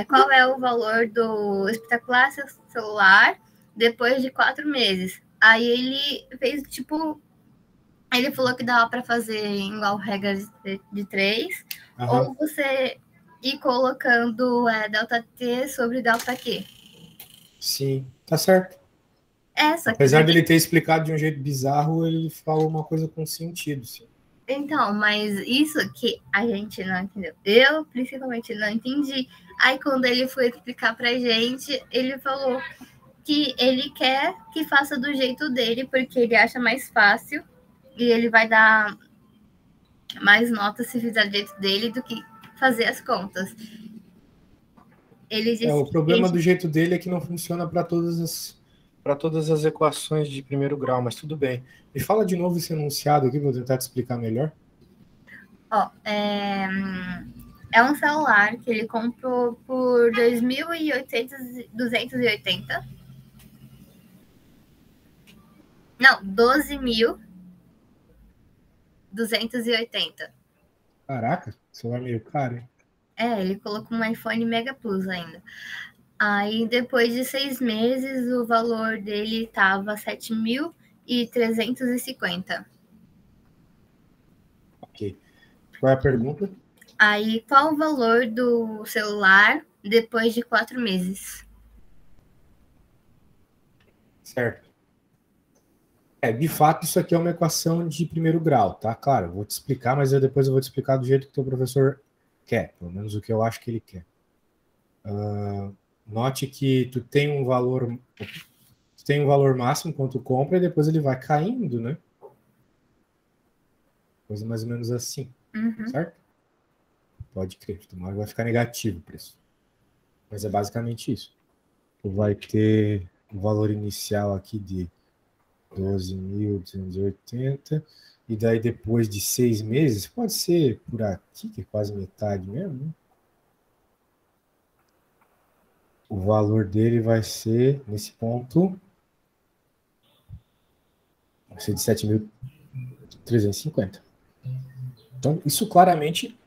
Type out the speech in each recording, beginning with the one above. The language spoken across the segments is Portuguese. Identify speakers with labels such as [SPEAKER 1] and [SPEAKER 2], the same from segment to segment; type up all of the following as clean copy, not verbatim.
[SPEAKER 1] Qual é o valor do espetacular celular depois de 4 meses? Aí ele fez, tipo, ele falou que dava para fazer igual regra de 3, ou você ir colocando delta T sobre delta Q.
[SPEAKER 2] Sim, tá certo. Apesar dele ter explicado de um jeito bizarro, ele falou uma coisa com sentido, sim.
[SPEAKER 1] Então, mas isso que a gente não entendeu. Eu, principalmente, não entendi. Aí, quando ele foi explicar pra gente, ele falou que ele quer que faça do jeito dele, porque ele acha mais fácil e ele vai dar mais notas se fizer do jeito dele do que fazer as contas. Ele disse
[SPEAKER 2] o problema do jeito dele é que não funciona para todas as equações de primeiro grau, mas tudo bem. Me fala de novo esse enunciado aqui, vou tentar te explicar melhor.
[SPEAKER 1] É um celular que ele comprou por 2.280. Não, 12.280.
[SPEAKER 2] Caraca, celular meio caro, hein?
[SPEAKER 1] Ele colocou um iPhone Mega Plus ainda. Aí, depois de 6 meses, o valor dele estava 7.350.
[SPEAKER 2] Ok. Qual é a pergunta?
[SPEAKER 1] Aí, qual o valor do celular depois de 4 meses?
[SPEAKER 2] Certo. De fato, isso aqui é uma equação de primeiro grau, tá? Claro, vou te explicar, mas depois eu vou te explicar do jeito que o teu professor quer, pelo menos o que eu acho que ele quer. Note que tu tem um valor máximo quando tu compra e depois ele vai caindo, né? Coisa mais ou menos assim, certo? Pode crer, uma hora vai ficar negativo o preço. Mas é basicamente isso. Tu vai ter um valor inicial aqui de 12.280, e daí depois de 6 meses, pode ser por aqui, que é quase metade mesmo, né? O valor dele vai ser, nesse ponto, vai ser de 7.350. Então, isso claramente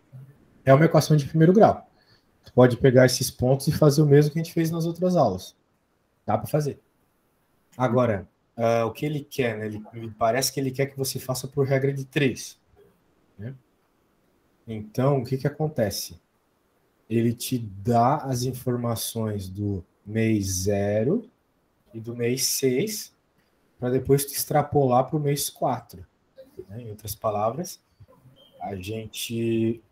[SPEAKER 2] é uma equação de primeiro grau. Você pode pegar esses pontos e fazer o mesmo que a gente fez nas outras aulas. Dá para fazer. Agora, o que ele quer, né? Me parece que ele quer que você faça por regra de 3. Né? Então, o que acontece? Ele te dá as informações do mês 0 e do mês 6, para depois te extrapolar para o mês 4. Né? Em outras palavras, a gente...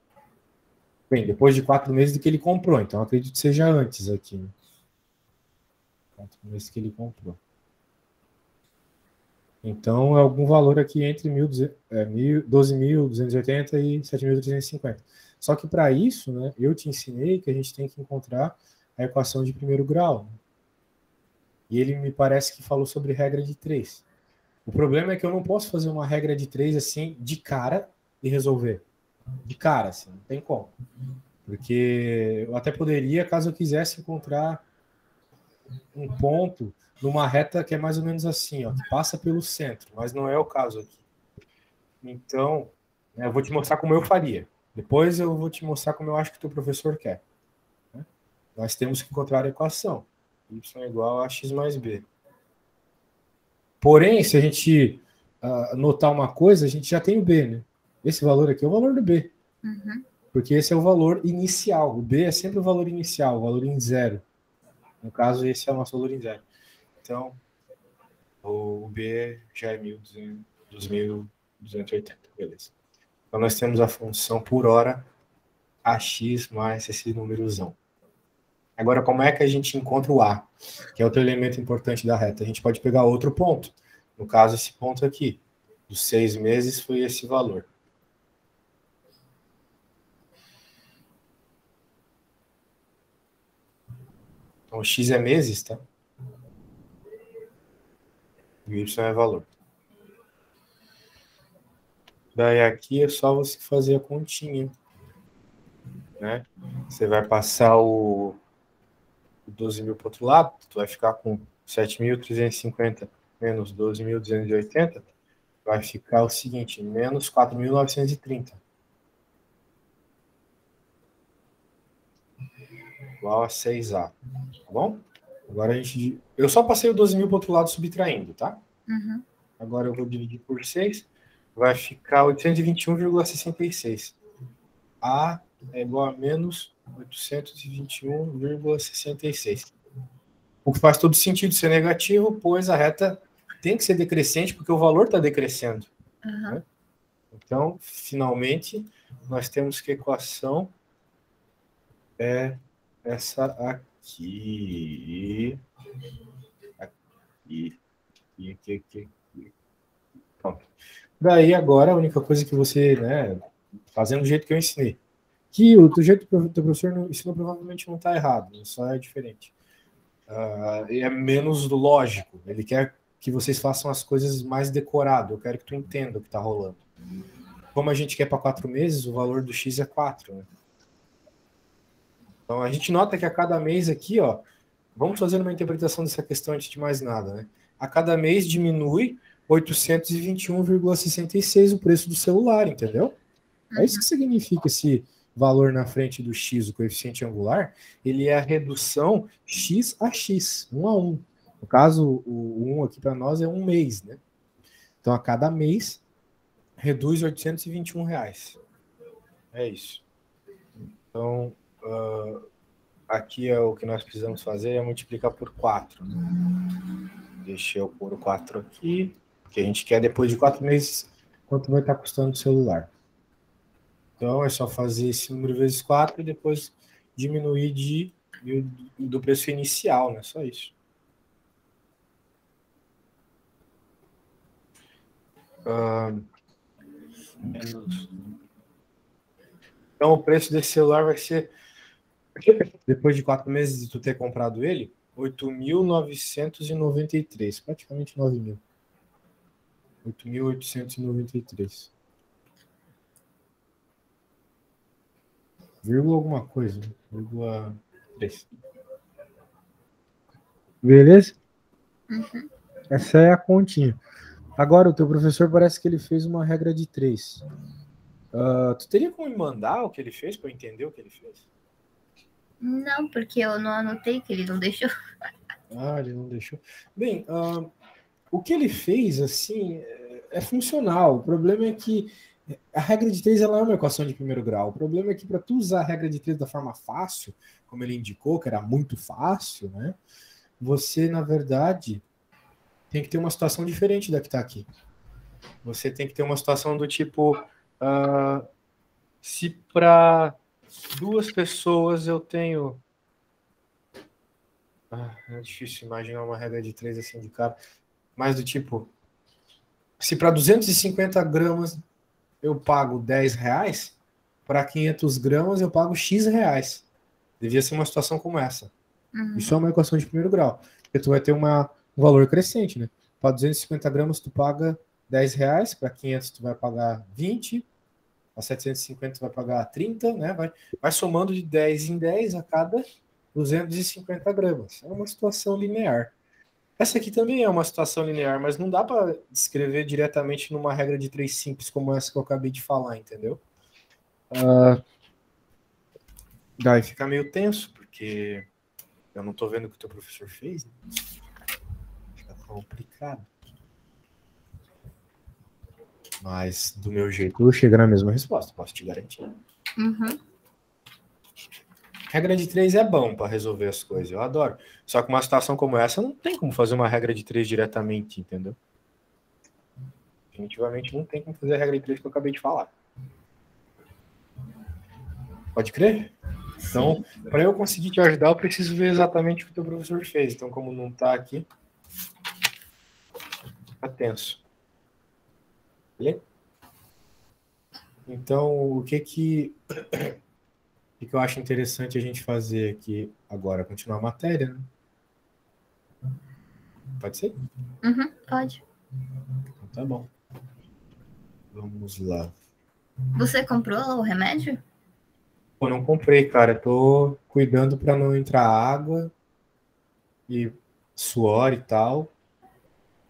[SPEAKER 2] Bem, depois de 4 meses do que ele comprou, então acredito que seja antes aqui. Né? 4 meses que ele comprou. Então, é algum valor aqui entre 12.280 e 7.350. Só que para isso, né, eu te ensinei que a gente tem que encontrar a equação de primeiro grau. E ele me parece que falou sobre regra de 3. O problema é que eu não posso fazer uma regra de 3 assim, de cara, e resolver. De cara, assim, não tem como. Porque eu até poderia, caso eu quisesse encontrar um ponto numa reta que é mais ou menos assim, ó, que passa pelo centro, mas não é o caso aqui. Então, eu vou te mostrar como eu faria. Depois eu vou te mostrar como eu acho que o teu professor quer. Né? Nós temos que encontrar a equação. Y é igual a x mais b. Porém, se a gente notar uma coisa, a gente já tem o b, né? Esse valor aqui é o valor do b. Porque esse é o valor inicial. O b é sempre o valor inicial, o valor em zero. No caso, esse é o nosso valor em zero. Então, o b já é 2.280. Beleza. Então, nós temos a função por hora ax mais esse númerozão. Agora, como é que a gente encontra o a, que é outro elemento importante da reta? A gente pode pegar outro ponto. No caso, esse ponto aqui. Dos 6 meses foi esse valor. Então, o x é meses, tá? E o y é valor. Daí aqui é só você fazer a continha. Né? Você vai passar o 12.000 para o outro lado, tu vai ficar com 7.350 menos 12.280, vai ficar o seguinte, menos 4.930. igual a 6A. Tá bom? Agora eu só passei o 12 mil para o outro lado subtraindo, tá?
[SPEAKER 1] Uhum.
[SPEAKER 2] Agora eu vou dividir por 6. Vai ficar 821,66. A é igual a menos 821,66. O que faz todo sentido ser negativo, pois a reta tem que ser decrescente, porque o valor está decrescendo.
[SPEAKER 1] Uhum.
[SPEAKER 2] Né? Então, finalmente, nós temos que a equação é essa aqui. Aqui. Pronto. Daí, agora, a única coisa que você, né, fazendo do jeito que eu ensinei, que o jeito que o teu professor ensinou provavelmente não está errado, só é diferente. É menos lógico. Ele quer que vocês façam as coisas mais decorado. Eu quero que tu entenda o que está rolando. Como a gente quer para 4 meses, o valor do X é 4. Né? Então a gente nota que a cada mês aqui, ó, vamos fazer uma interpretação dessa questão antes de mais nada. Né? A cada mês diminui 821,66 o preço do celular, entendeu? É isso que significa esse valor na frente do x, o coeficiente angular, ele é a redução x a x, 1 a 1. No caso, o 1 aqui para nós é um mês, né? Então, a cada mês, reduz R$ 821. É isso. Então, aqui é o que nós precisamos fazer, é multiplicar por 4. Deixa eu pôr o 4 aqui, que a gente quer depois de 4 meses, quanto vai estar custando o celular. Então, é só fazer esse número vezes 4 e depois diminuir do preço inicial, né? Só isso. Então, o preço desse celular vai ser, depois de 4 meses de tu ter comprado ele, 8.993, praticamente 9 mil. 8.893. Vírgula alguma coisa. Vírgula 3. Beleza?
[SPEAKER 1] Uhum.
[SPEAKER 2] Essa é a continha. Agora, o teu professor parece que ele fez uma regra de 3. Tu teria como me mandar o que ele fez para eu entender o que ele fez?
[SPEAKER 1] Não, porque eu não anotei, que ele não deixou.
[SPEAKER 2] Ele não deixou. Bem, o que ele fez, assim, é funcional. O problema é que a regra de 3 ela é uma equação de primeiro grau. O problema é que para tu usar a regra de 3 da forma fácil, como ele indicou, que era muito fácil, né? Você, na verdade, tem que ter uma situação diferente da que está aqui. Você tem que ter uma situação do tipo, se para 2 pessoas eu tenho... é difícil imaginar uma regra de 3 assim de cara. Mas do tipo, se para 250 gramas eu pago R$10, para 500 gramas eu pago X reais. Devia ser uma situação como essa.
[SPEAKER 1] Uhum.
[SPEAKER 2] Isso é uma equação de primeiro grau. Porque tu vai ter um valor crescente, né? Para 250 gramas tu paga R$10, para 500 tu vai pagar 20, para 750 tu vai pagar 30, né? Vai somando de 10 em 10 a cada 250 gramas. É uma situação linear. Essa aqui também é uma situação linear, mas não dá para descrever diretamente numa regra de 3 simples como essa que eu acabei de falar, entendeu? Daí fica meio tenso, porque eu não estou vendo o que o teu professor fez. Né? Fica complicado. Mas, do meu jeito, chega na mesma resposta, posso te garantir.
[SPEAKER 1] Uhum.
[SPEAKER 2] Regra de 3 é bom para resolver as coisas, eu adoro. Só que uma situação como essa não tem como fazer uma regra de 3 diretamente, entendeu? Definitivamente não tem como fazer a regra de 3 que eu acabei de falar. Pode crer? Então, para eu conseguir te ajudar, eu preciso ver exatamente o que o teu professor fez. Então, como não está aqui, tá tenso. Beleza? Então, o que eu acho interessante a gente fazer aqui agora? Continuar a matéria, né? Pode ser?
[SPEAKER 1] Uhum, pode.
[SPEAKER 2] Então, tá bom. Vamos lá.
[SPEAKER 1] Você comprou o remédio?
[SPEAKER 2] Pô, não comprei, cara. Tô cuidando para não entrar água e suor e tal.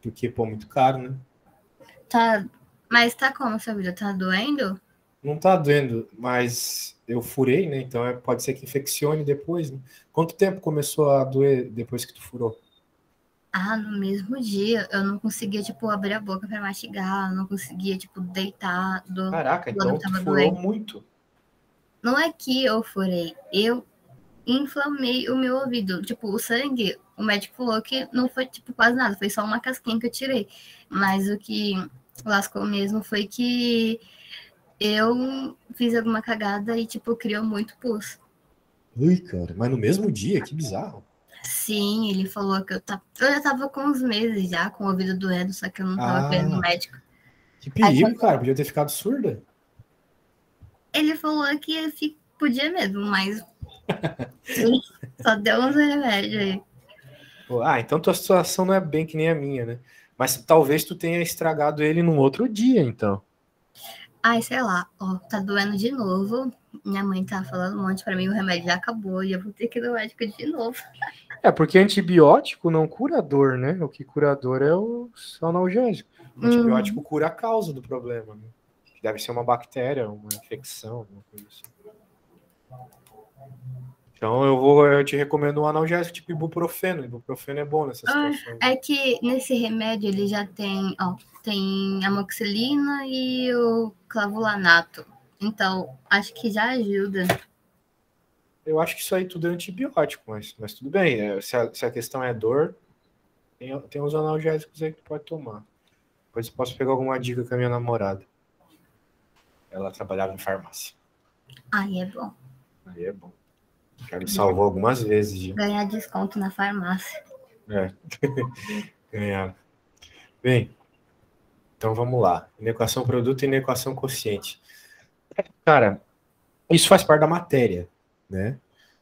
[SPEAKER 2] Porque, pô, muito caro, né?
[SPEAKER 1] Tá. Mas tá como a sua vida? Tá doendo?
[SPEAKER 2] não tá doendo, mas eu furei, né? Então pode ser que infeccione depois, né? Quanto tempo começou a doer depois que tu furou?
[SPEAKER 1] Ah, no mesmo dia eu não conseguia, tipo, abrir a boca para mastigar, eu não conseguia, tipo, deitar do
[SPEAKER 2] Caraca,
[SPEAKER 1] quando
[SPEAKER 2] então tu
[SPEAKER 1] tava
[SPEAKER 2] furou
[SPEAKER 1] doendo.
[SPEAKER 2] muito.
[SPEAKER 1] Não é que eu furei, eu inflamei o meu ouvido. Tipo, o sangue, o médico falou que não foi, tipo, quase nada, foi só uma casquinha que eu tirei. Mas o que lascou mesmo foi que eu fiz alguma cagada e, tipo, criou muito pus.
[SPEAKER 2] Ui, cara, mas no mesmo dia, que bizarro.
[SPEAKER 1] Sim, ele falou que eu já tava com uns meses já com o ouvido doendo, só que eu não tava querendo no
[SPEAKER 2] Ah,
[SPEAKER 1] médico.
[SPEAKER 2] que
[SPEAKER 1] Aí
[SPEAKER 2] perigo, cara. Podia ter ficado surda.
[SPEAKER 1] ele falou que podia mesmo, mas ele só deu uns remédios aí.
[SPEAKER 2] Pô, ah, então tua situação não é bem que nem a minha, né? Mas talvez tu tenha estragado ele num outro dia, então.
[SPEAKER 1] Ai, sei lá, ó, tá doendo de novo. Minha mãe tá falando um monte pra mim, o remédio já acabou e eu vou ter que ir no médico de novo.
[SPEAKER 2] É, porque antibiótico não cura dor, né? O que cura dor é o analgésico. O antibiótico
[SPEAKER 1] Uhum.
[SPEAKER 2] cura a causa do problema, né? Que deve ser uma bactéria, uma infecção, alguma coisa assim. Então eu te recomendo um analgésico tipo ibuprofeno. Ibuprofeno é bom nessas situações.
[SPEAKER 1] É que nesse remédio ele já tem, ó, tem amoxicilina e o clavulanato. Então, acho que já ajuda.
[SPEAKER 2] Eu acho que isso aí tudo é antibiótico, mas tudo bem. Se a questão é dor, tem uns analgésicos aí que tu pode tomar. Depois eu posso pegar alguma dica com a minha namorada. Ela trabalhava em farmácia.
[SPEAKER 1] Aí é bom.
[SPEAKER 2] Aí é bom. Já me salvou algumas vezes. Já.
[SPEAKER 1] Ganhar desconto na farmácia.
[SPEAKER 2] É, ganhar. Bem, então vamos lá. Inequação produto e inequação quociente. Cara, isso faz parte da matéria, né?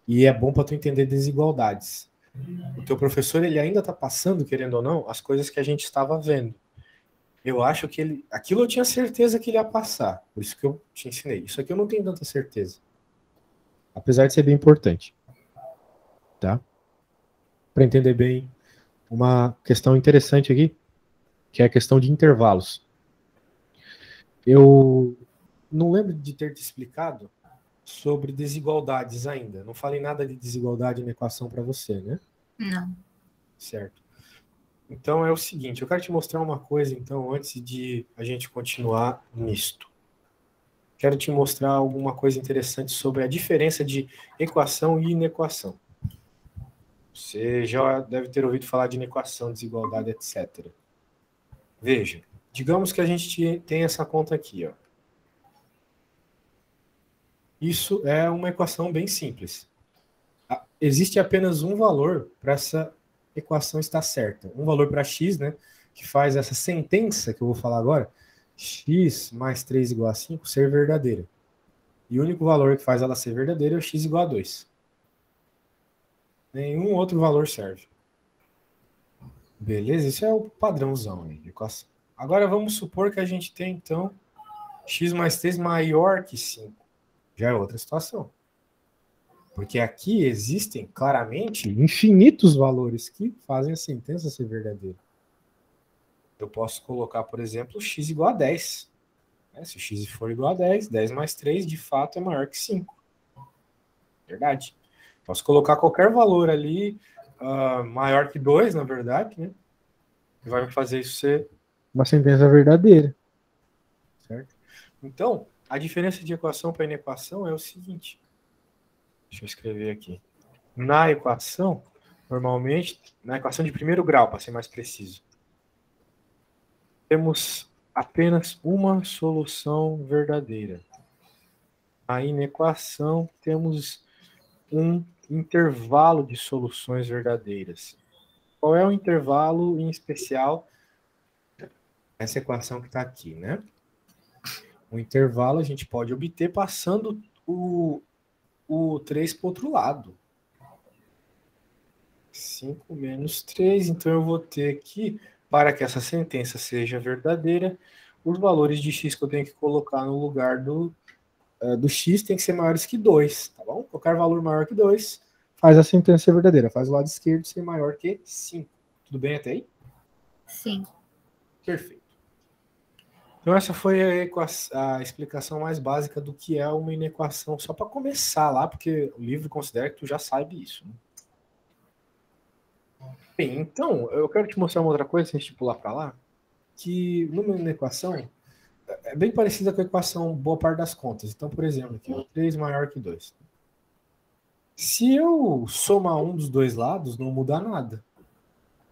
[SPEAKER 2] E é bom para tu entender desigualdades. O teu professor, ele ainda está passando, querendo ou não, as coisas que a gente estava vendo. Eu acho que aquilo eu tinha certeza que ele ia passar, por isso que eu te ensinei. Isso aqui eu não tenho tanta certeza. Apesar de ser bem importante, tá? Para entender bem uma questão interessante aqui, que é a questão de intervalos. Eu não lembro de ter te explicado sobre desigualdades ainda. Não falei nada de desigualdade na equação para você, né?
[SPEAKER 1] Não.
[SPEAKER 2] Certo. Então é o seguinte, eu quero te mostrar uma coisa, então, antes de a gente continuar nisto. Quero te mostrar alguma coisa interessante sobre a diferença de equação e inequação. Você já deve ter ouvido falar de inequação, desigualdade, etc. Veja, digamos que a gente tem essa conta aqui, ó. Isso é uma equação bem simples. Existe apenas um valor para essa equação estar certa. Um valor para x, né, que faz essa sentença que eu vou falar agora, x mais 3 igual a 5, ser verdadeira. E o único valor que faz ela ser verdadeira é o x igual a 2. Nenhum outro valor serve. Beleza? Isso é o padrãozão aí de equação. Agora vamos supor que a gente tem, então, x mais 3 maior que 5. Já é outra situação. Porque aqui existem, claramente, infinitos valores que fazem a sentença ser verdadeira. Eu posso colocar, por exemplo, x igual a 10. Se o x for igual a 10, 10 mais 3, de fato, é maior que 5. Verdade. Posso colocar qualquer valor ali, maior que 2, na verdade, né? Que vai fazer isso ser uma sentença verdadeira. Certo? Então, a diferença de equação para inequação é o seguinte. Deixa eu escrever aqui. Na equação, normalmente, na equação de primeiro grau, para ser mais preciso, temos apenas uma solução verdadeira. Na inequação, temos um intervalo de soluções verdadeiras. Qual é o intervalo em especial nessa equação que está aqui, né? O intervalo a gente pode obter passando o 3 para o outro lado. 5 menos 3, então eu vou ter aqui, para que essa sentença seja verdadeira, os valores de x que eu tenho que colocar no lugar do x tem que ser maiores que 2, tá bom? Qualquer valor maior que 2 faz a sentença ser verdadeira, faz o lado esquerdo ser maior que 5. Tudo bem até aí?
[SPEAKER 1] Sim.
[SPEAKER 2] Perfeito. Então essa foi a explicação mais básica do que é uma inequação, só para começar lá, porque o livro considera que tu já sabe isso, né? Bem, então, eu quero te mostrar uma outra coisa, se a gente pular para lá, que numa inequação é bem parecida com a equação boa parte das contas. Então, por exemplo, aqui, 3 maior que 2. Se eu somar um dos dois lados, não muda nada.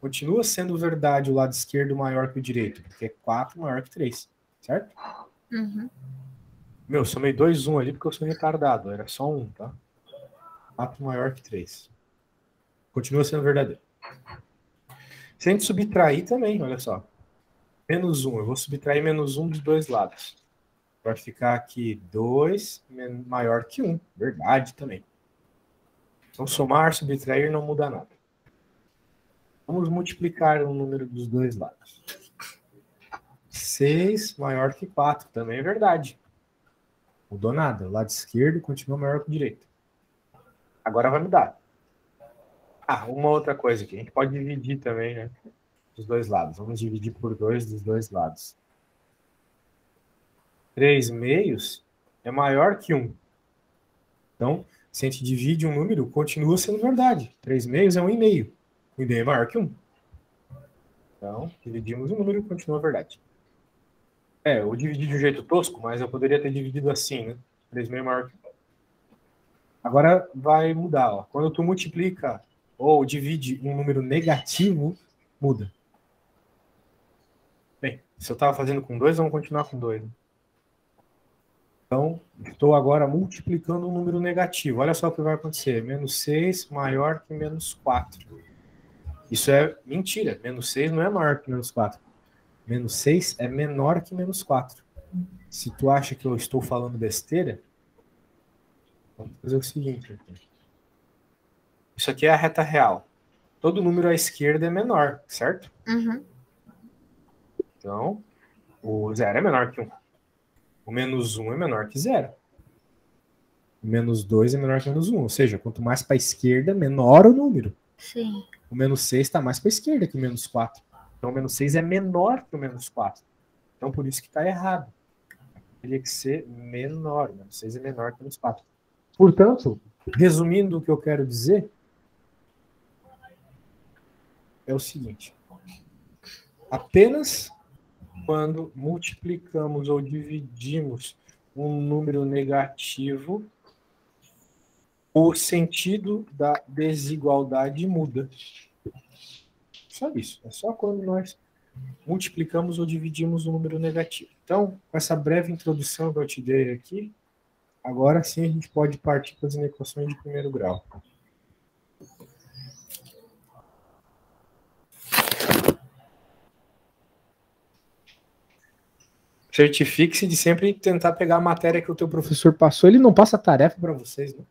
[SPEAKER 2] Continua sendo verdade o lado esquerdo maior que o direito, porque é 4 maior que 3, certo?
[SPEAKER 1] Uhum.
[SPEAKER 2] Meu, somei 2, 1 ali porque eu sou retardado, era só 1, tá? 4 maior que 3. Continua sendo verdadeiro. Se a gente subtrair também, olha só. Menos 1, eu vou subtrair menos 1 dos dois lados. Vai ficar aqui 2 maior que 1, verdade também. Então, somar, subtrair não muda nada. Vamos multiplicar o número dos dois lados. 6 maior que 4, também é verdade. Mudou nada. O lado esquerdo continua maior que o direito. Agora vai mudar. Ah, uma outra coisa aqui. A gente pode dividir também, né? Dos dois lados. Vamos dividir por 2 dos dois lados. 3 meios é maior que 1. Então, se a gente divide um número, continua sendo verdade. 3 meios é 1,5. 1,5 é maior que 1. Então, dividimos o número e continua verdade. Eu dividi de um jeito tosco, mas eu poderia ter dividido assim, né? 3 meios é maior que 1. Agora vai mudar. Ó. Quando tu multiplica ou divide um número negativo, muda. Bem, se eu estava fazendo com 2, vamos continuar com 2. Né? Então, estou agora multiplicando um número negativo. Olha só o que vai acontecer. Menos 6 maior que menos 4. Isso é mentira. Menos 6 não é maior que menos 4. Menos 6 é menor que menos 4. Se tu acha que eu estou falando besteira, vamos fazer o seguinte. Aqui. Isso aqui é a reta real. Todo número à esquerda é menor, certo?
[SPEAKER 1] Uhum.
[SPEAKER 2] Então, o 0 é menor que 1. O menos 1 é menor que 0. O menos 2 é menor que menos 1. Ou seja, quanto mais para a esquerda, menor o número.
[SPEAKER 1] Sim.
[SPEAKER 2] O menos 6 está mais para a esquerda que o menos 4. Então, o menos 6 é menor que o menos 4. Então, por isso que está errado. Teria que ser menor. O menos 6 é menor que o menos 4. Portanto, resumindo o que eu quero dizer, é o seguinte. Apenas quando multiplicamos ou dividimos um número negativo, o sentido da desigualdade muda. Só isso. É só quando nós multiplicamos ou dividimos um número negativo. Então, com essa breve introdução que eu te dei aqui, agora sim a gente pode partir para as inequações de primeiro grau. Certifique-se de sempre tentar pegar a matéria que o teu professor passou. Ele não passa tarefa para vocês, né?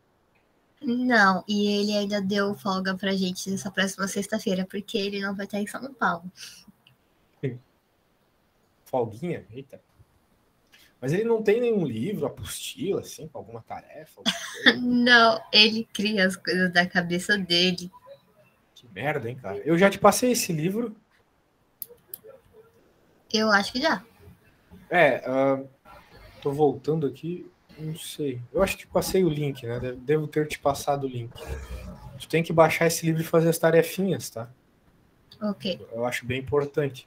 [SPEAKER 1] Não, e ele ainda deu folga pra gente nessa próxima sexta-feira, porque ele não vai estar em São Paulo.
[SPEAKER 2] Folguinha? Eita. Mas ele não tem nenhum livro, apostila, assim, com alguma tarefa?
[SPEAKER 1] Não, ele cria as coisas da cabeça dele.
[SPEAKER 2] Que merda, hein, cara? Eu já te passei esse livro.
[SPEAKER 1] Eu acho que já.
[SPEAKER 2] Tô voltando aqui, não sei. Eu acho que passei o link, né? Devo ter te passado o link. Tu tem que baixar esse livro e fazer as tarefinhas, tá?
[SPEAKER 1] Ok.
[SPEAKER 2] Eu acho bem importante.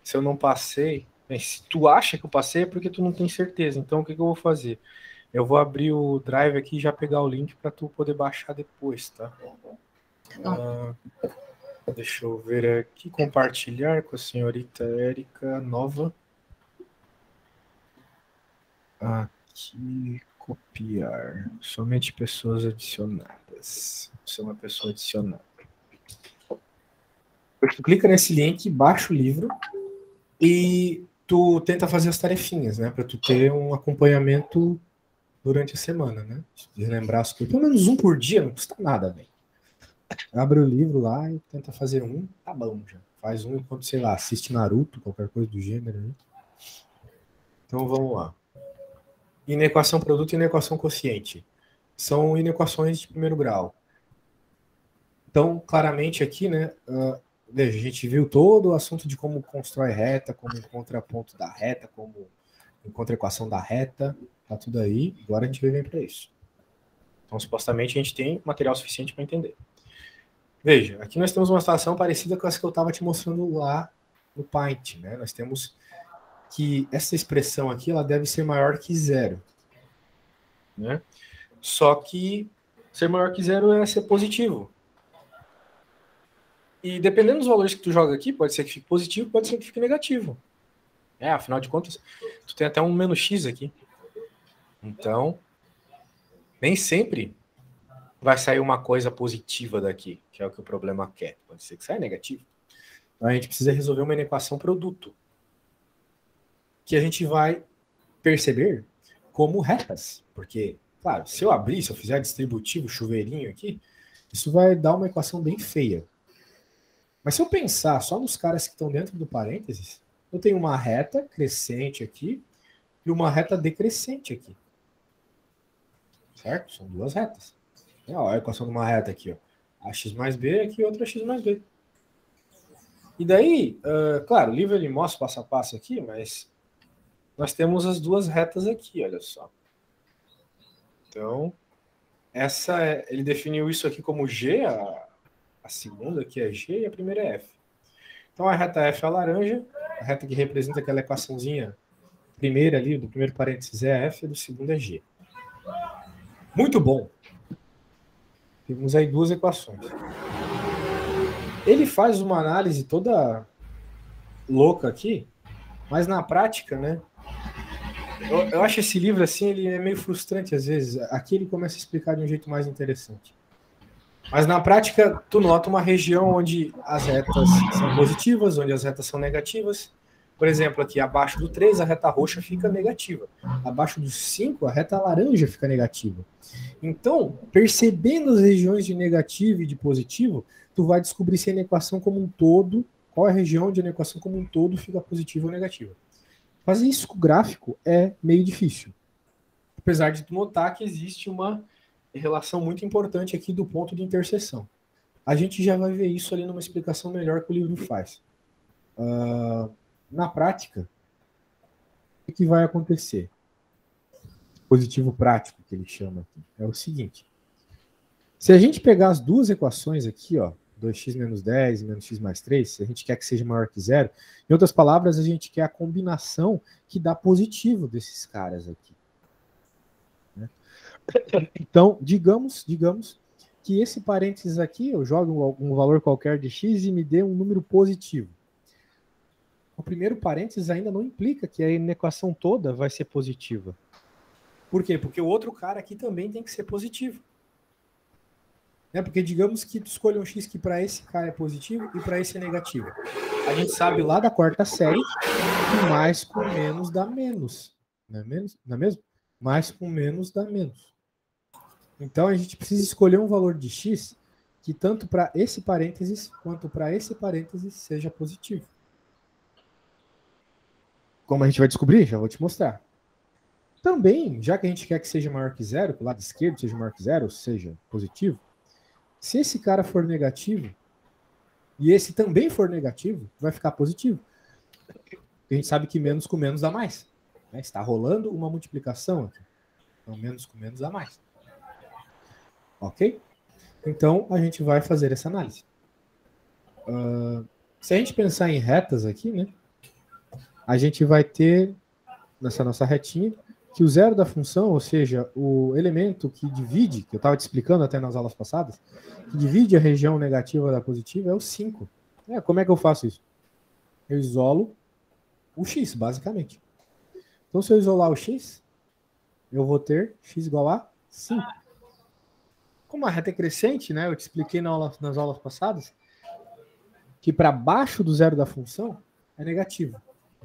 [SPEAKER 2] Se eu não passei... Bem, se tu acha que eu passei, é porque tu não tem certeza. Então, o que eu vou fazer? Eu vou abrir o Drive aqui e já pegar o link para tu poder baixar depois, tá? Deixa eu ver aqui. Compartilhar com a senhorita Érica Nova. Aqui, copiar. Somente pessoas adicionadas. Você é uma pessoa adicionada. Tu clica nesse link, baixa o livro e tu tenta fazer as tarefinhas, né? Para tu ter um acompanhamento durante a semana, né? De lembrar as coisas. Pelo menos um por dia, não custa nada, velho. Abre o livro lá e tenta fazer um, tá bom já. Faz um enquanto, sei lá, assiste Naruto, qualquer coisa do gênero, né? Então vamos lá. Inequação produto e inequação quociente. São inequações de primeiro grau. Então, claramente aqui, né, Veja, a gente viu todo o assunto de como constrói reta, como encontra ponto da reta, como encontra a equação da reta, tá tudo aí. Agora a gente vem para isso. Então, supostamente, a gente tem material suficiente para entender. Veja, aqui nós temos uma situação parecida com essa que eu estava te mostrando lá no Paint, né? Nós temos que essa expressão aqui, ela deve ser maior que zero, né? Só que ser maior que zero é ser positivo. E dependendo dos valores que tu joga aqui, pode ser que fique positivo, pode ser que fique negativo. Afinal de contas, tu tem até um menos x aqui. Então, nem sempre vai sair uma coisa positiva daqui, que é o que o problema quer. Pode ser que saia negativo. Então, a gente precisa resolver uma inequação produto, que a gente vai perceber como retas. Porque, claro, se eu abrir, se eu fizer distributivo, chuveirinho aqui, isso vai dar uma equação bem feia. Mas se eu pensar só nos caras que estão dentro do parênteses, eu tenho uma reta crescente aqui e uma reta decrescente aqui. Certo? São duas retas. Olha a equação de uma reta aqui, ó. Ax mais b, aqui outra x mais b. E daí, claro, o livro ele mostra passo a passo aqui, mas nós temos as duas retas aqui, olha só. Então, ele definiu isso aqui como G, a segunda aqui é G e a primeira é F. Então a reta F é a laranja, a reta que representa aquela equaçãozinha primeira ali, do primeiro parênteses é F, e do segundo é G. Muito bom. Temos aí duas equações. Ele faz uma análise toda louca aqui, mas na prática, né? Eu acho esse livro assim, ele é meio frustrante às vezes. Aqui ele começa a explicar de um jeito mais interessante. Mas na prática, tu nota uma região onde as retas são positivas, onde as retas são negativas. Por exemplo, aqui abaixo do 3, a reta roxa fica negativa. Abaixo do 5, a reta laranja fica negativa. Então, percebendo as regiões de negativo e de positivo, tu vai descobrir se a equação como um todo, qual é a região onde a equação como um todo fica positiva ou negativa. Fazer isso com o gráfico é meio difícil. Apesar de tu notar que existe uma relação muito importante aqui do ponto de interseção. A gente já vai ver isso ali numa explicação melhor que o livro faz. Na prática, o que vai acontecer? Positivo prático, que ele chama aqui, é o seguinte. Se a gente pegar as duas equações aqui, ó, 2x menos 10 e menos x mais 3, se a gente quer que seja maior que zero, em outras palavras, a gente quer a combinação que dá positivo desses caras aqui. Então, digamos que esse parênteses aqui, eu jogo um valor qualquer de x e me dê um número positivo. O primeiro parênteses ainda não implica que a equação toda vai ser positiva. Por quê? Porque o outro cara aqui também tem que ser positivo. Porque digamos que tu escolha um x que para esse cara é positivo e para esse é negativo. A gente sabe lá da quarta série que mais com menos dá menos. Não é mesmo? Mais com menos dá menos. Então a gente precisa escolher um valor de x que tanto para esse parênteses quanto para esse parênteses seja positivo. Como a gente vai descobrir? Já vou te mostrar. Também, já que a gente quer que seja maior que zero, que o lado esquerdo seja maior que zero, ou seja, positivo, se esse cara for negativo e esse também for negativo, vai ficar positivo. A gente sabe que menos com menos dá mais. Está rolando uma multiplicação aqui. Então, menos com menos dá mais. Ok? Então, a gente vai fazer essa análise. Se a gente pensar em retas aqui, né? A gente vai ter, nessa nossa retinha, que o zero da função, ou seja, o elemento que divide, que eu estava te explicando até nas aulas passadas, que divide a região negativa da positiva é o 5. Como é que eu faço isso? Eu isolo o x, basicamente. Então, se eu isolar o x, eu vou ter x igual a 5. Como a reta é crescente, né, eu te expliquei nas aulas passadas, que para baixo do zero da função é negativo.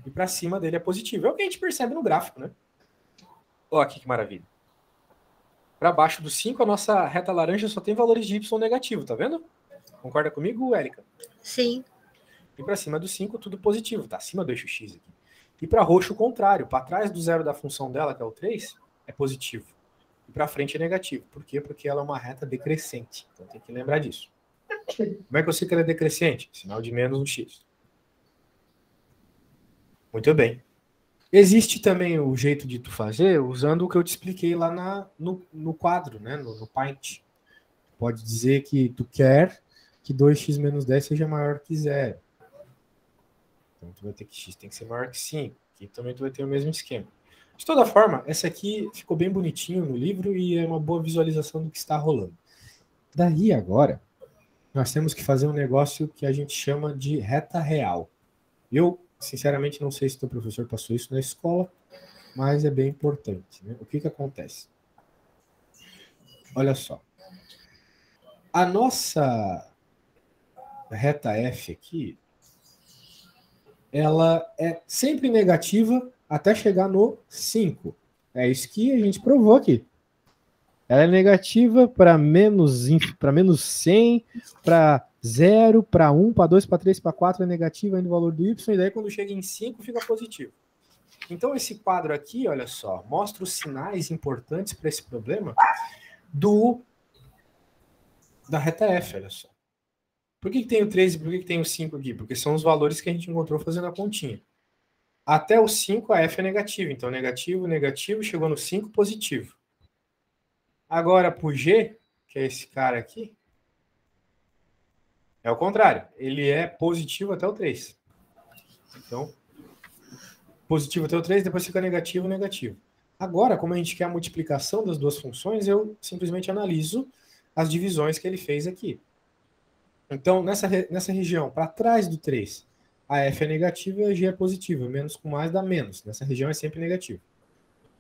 [SPEAKER 2] E para cima dele é positivo. É o que a gente percebe no gráfico, né? Olha aqui que maravilha. Para baixo do 5, a nossa reta laranja só tem valores de y negativo, tá vendo? Concorda comigo, Érica?
[SPEAKER 1] Sim.
[SPEAKER 2] E para cima do 5, tudo positivo, tá acima do eixo x aqui. E para roxo, o contrário. Para trás do zero da função dela, que é o 3, é positivo. E para frente é negativo. Por quê? Porque ela é uma reta decrescente. Então tem que lembrar disso. Como é que eu sei que ela é decrescente? Sinal de menos no x. Muito bem. Existe também o jeito de tu fazer usando o que eu te expliquei lá no quadro, né? No Paint. Pode dizer que tu quer que 2x menos 10 seja maior que 0. Então tu vai ter que x tem que ser maior que 5. Aqui também tu vai ter o mesmo esquema. De toda forma, essa aqui ficou bem bonitinho no livro e é uma boa visualização do que está rolando. Daí agora, nós temos que fazer um negócio que a gente chama de reta real. Eu, sinceramente, não sei se o teu professor passou isso na escola, mas é bem importante, né? O que acontece? Olha só. A nossa reta F aqui, ela é sempre negativa até chegar no 5. É isso que a gente provou aqui. Ela é negativa para menos 100, para 0, para 1, para 2, para 3, para 4 é negativa ainda o valor do y, e daí quando chega em 5 fica positivo. Então esse quadro aqui, olha só, mostra os sinais importantes para esse problema da reta F, olha só. Por que tem o 3 e por que tem o 5 aqui? Porque são os valores que a gente encontrou fazendo a continha. Até o 5 a F é negativa, então negativo, negativo, chegou no 5, positivo. Agora, para o G, que é esse cara aqui, é o contrário. Ele é positivo até o 3. Então, positivo até o 3, depois fica negativo, negativo. Agora, como a gente quer a multiplicação das duas funções, eu simplesmente analiso as divisões que ele fez aqui. Então, nessa região, para trás do 3, a F é negativa e a G é positiva. Menos com mais dá menos. Nessa região é sempre negativo.